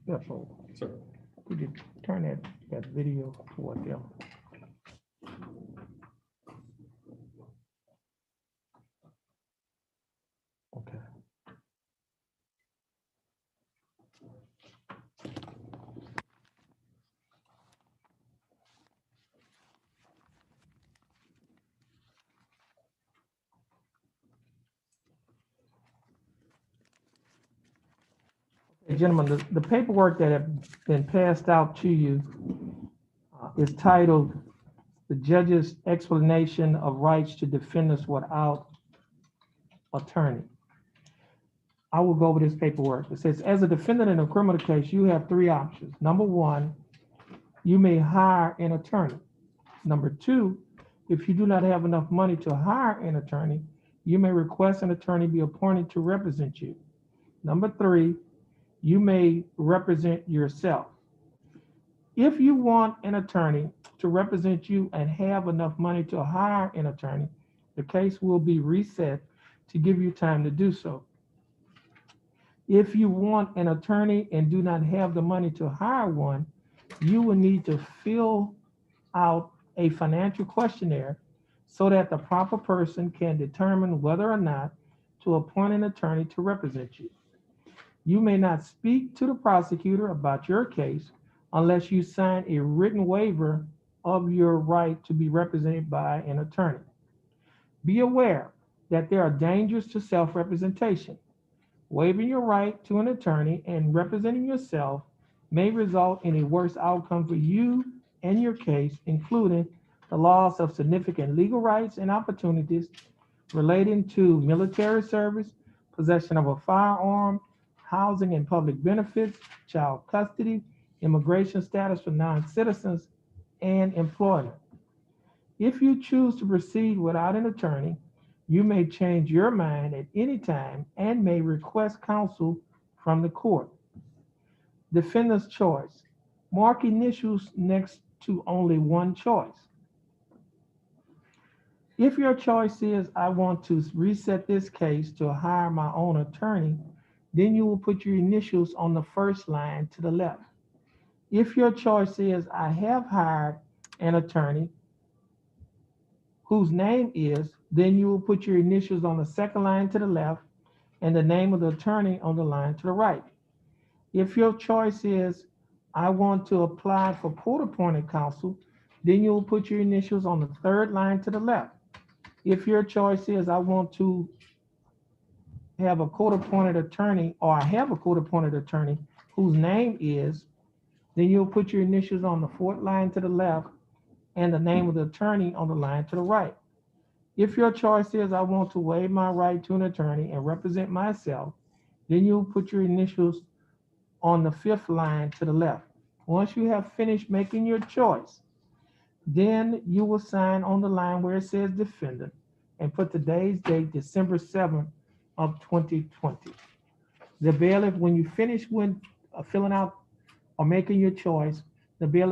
Yeah, so Sir. could you turn that video toward them? Okay. Gentlemen, the paperwork that have been passed out to you is titled "The Judge's Explanation of Rights to Defendants Without Attorney." I will go over this paperwork. It says, as a defendant in a criminal case, you have three options. Number one, you may hire an attorney. Number two, if you do not have enough money to hire an attorney, you may request an attorney be appointed to represent you. Number three, you may represent yourself. If you want an attorney to represent you and have enough money to hire an attorney, the case will be reset to give you time to do so. If you want an attorney and do not have the money to hire one, you will need to fill out a financial questionnaire so that the proper person can determine whether or not to appoint an attorney to represent you. You may not speak to the prosecutor about your case unless you sign a written waiver of your right to be represented by an attorney. Be aware that there are dangers to self-representation. Waiving your right to an attorney and representing yourself may result in a worse outcome for you and your case, including the loss of significant legal rights and opportunities relating to military service, possession of a firearm, housing and public benefits, child custody, immigration status for non-citizens, and employment. If you choose to proceed without an attorney, you may change your mind at any time and may request counsel from the court. Defendant's choice. Mark initials next to only one choice. If your choice is, I want to reset this case to hire my own attorney, then you will put your initials on the first line to the left. If your choice is, I have hired an attorney whose name is, then you will put your initials on the second line to the left and the name of the attorney on the line to the right. If your choice is, I want to apply for court-appointed counsel, then you will put your initials on the third line to the left. If your choice is, I want to have a court-appointed attorney, or I have a court-appointed attorney whose name is, then you'll put your initials on the fourth line to the left and the name of the attorney on the line to the right. If your choice is, I want to waive my right to an attorney and represent myself, then you'll put your initials on the fifth line to the left. Once you have finished making your choice, then you will sign on the line where it says defendant and put today's date, December 7th of 2020. The bailiff, when you finish with filling out or making your choice, the bailiff